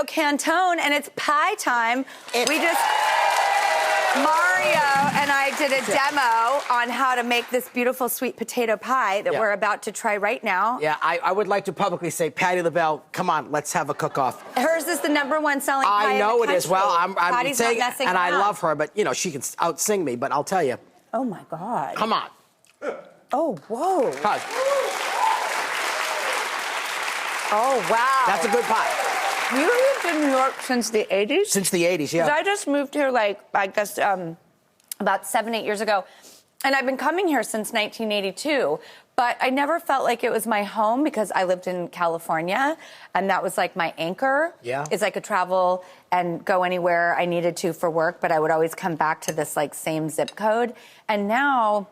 Cantone, and it's pie time. Mario and I did a demo on how to make this beautiful sweet potato pie that we're about to try right now. Yeah, I would like to publicly say, Patti LaBelle, come on, let's have a cook-off. Hers is the #1 selling pie I know in the it is. Well, I'm Patti's saying, not messing and around. I love her, but, you know, she can out-sing me, but I'll tell you. Oh, my God. Come on. Oh, whoa. Pie. Oh, wow. That's a good pie. You lived in New York since the 80s? Since the 80s, yeah. Because I just moved here, like, I guess, about 7, 8 years ago. And I've been coming here since 1982. But I never felt like it was my home because I lived in California. And that was, like, my anchor. Yeah. Is I could travel and go anywhere I needed to for work. But I would always come back to this, like, same zip code. And now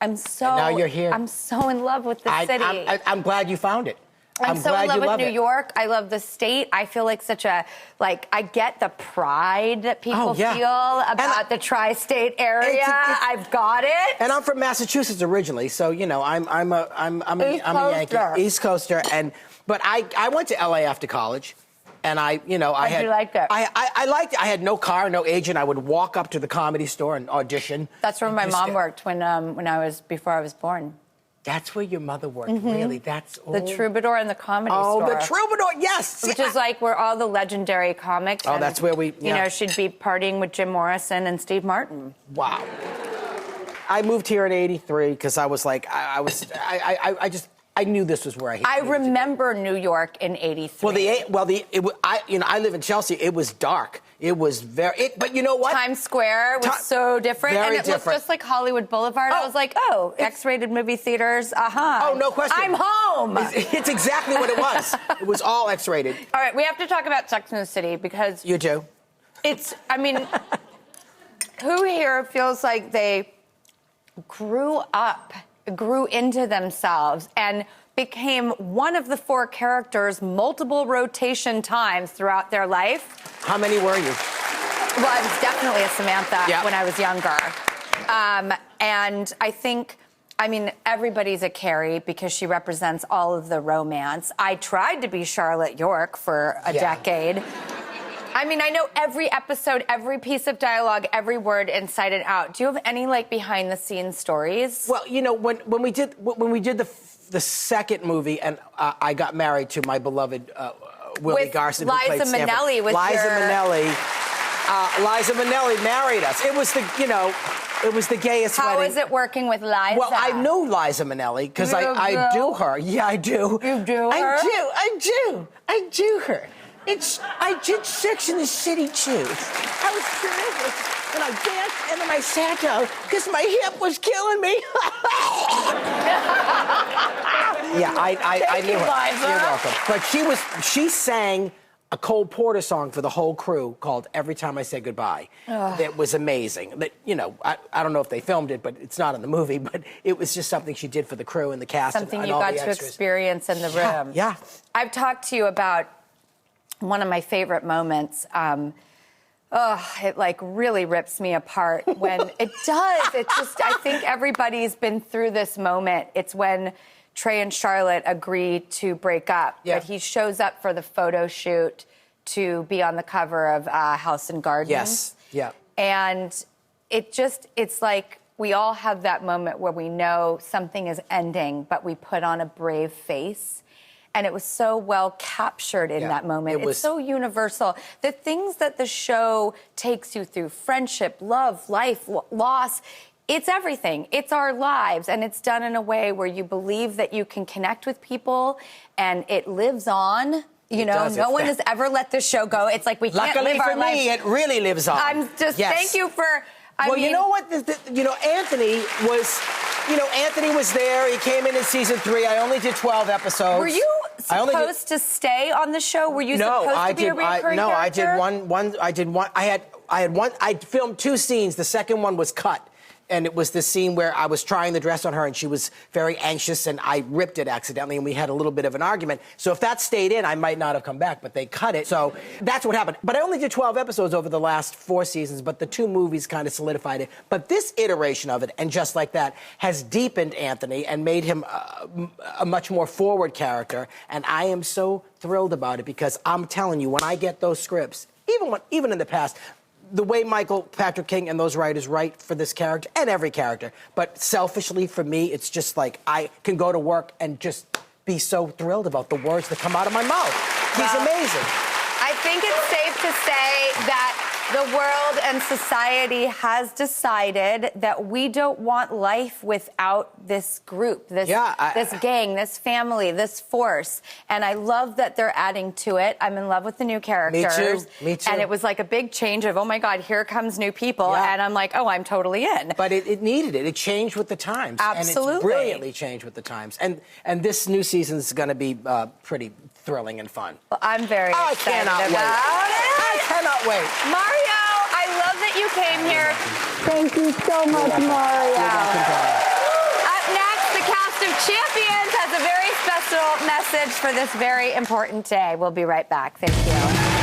I'm so... And now you're here. I'm so in love with the city. I'm glad you found it. I'm so in love with New it. York. I love the state. I feel like such a, like, I get the pride that people feel about the tri-state area. I've got it. And I'm from Massachusetts originally, so you know I'm a Yankee, East Coaster, but I went to LA after college. And I you liked it? I liked it. I had no car, no agent. I would walk up to the Comedy Store and audition. That's where my mom worked before I was born. That's where your mother worked, really? That's the Troubadour and the Comedy Store. Oh, the Troubadour, yes! Which is like where all the legendary comics... Oh, that's where we... You know, she'd be partying with Jim Morrison and Steve Martin. Wow. I moved here in '83 because I was like, I knew this was where I remember New York in '83. I live in Chelsea. It was dark. It was but you know what? Times Square was so different. Very and it looked just like Hollywood Boulevard. I was like, X-rated movie theaters, Oh, no question. I'm home. It's exactly what it was. It was all X-rated. All right, we have to talk about Sex and the City because... You do? Who here feels like they grew into themselves and became one of the 4 characters multiple rotation times throughout their life? How many were you? Well, I was definitely a Samantha when I was younger. And I think, everybody's a Carrie because she represents all of the romance. I tried to be Charlotte York for a decade. I know every episode, every piece of dialogue, every word inside and out. Do you have any behind the scenes stories? Well, you know, when we did the second movie, and I got married to my beloved Willie Garson, who played Liza Minnelli. Liza Minnelli married us. It was the gayest wedding. How is it working with Liza? Well, I knew Liza Minnelli because I do her. Yeah, I do. You do her? I do her. I did Sex in the City too. I was nervous and I danced and then I sat down because my hip was killing me. Yeah, I knew her. Liza. You're welcome. But she sang a Cole Porter song for the whole crew called Every Time I Say Goodbye. That was amazing. That, you know, I don't know if they filmed it, but it's not in the movie, but it was just something she did for the crew and the cast. Something and you all got the to extras. experience in the room. Yeah. I've talked to you about one of my favorite moments. It really rips me apart when it does. It's just, I think everybody's been through this moment. It's when Trey and Charlotte agree to break up. Yeah. But he shows up for the photo shoot to be on the cover of House and Garden. Yes, yeah. And it's like we all have that moment where we know something is ending, but we put on a brave face. And it was so well captured in that moment. It's so universal. The things that the show takes you through, friendship, love, life, loss, it's everything. It's our lives. And it's done in a way where you believe that you can connect with people and it lives on. You know, no one has ever let this show go. It's like we can't live our lives. Luckily for me, it really lives on. I'm just, thank you for... You know what? Anthony was there. He came in season 3. I only did 12 episodes. Were you supposed to stay on the show? Were you supposed to be a recurring character? I did one. I filmed 2 scenes. The second one was cut and it was this scene where I was trying the dress on her and she was very anxious and I ripped it accidentally and we had a little bit of an argument. So if that stayed in, I might not have come back, but they cut it. So that's what happened. But I only did 12 episodes over the last 4 seasons, but the 2 movies kind of solidified it. But this iteration of it, and Just Like That, has deepened Anthony and made him a much more forward character. And I am so thrilled about it because I'm telling you, when I get those scripts, even in the past, the way Michael Patrick King and those writers write for this character, and every character, but selfishly for me, it's just like I can go to work and just be so thrilled about the words that come out of my mouth. He's amazing. I think it's safe to say that the world and society has decided that we don't want life without this group, this gang, this family, this force. And I love that they're adding to it. I'm in love with the new characters. Me too. And it was like a big change of, oh my God, here comes new people. Yeah. And I'm like, oh, I'm totally in. But it needed it. It changed with the times. Absolutely. And it's brilliantly changed with the times. And this new season is going to be pretty thrilling and fun. Well, I'm very excited about it. I cannot wait. Mario, I love that you came here. Thank you so much, Mario. Up next, the cast of Champions has a very special message for this very important day. We'll be right back. Thank you.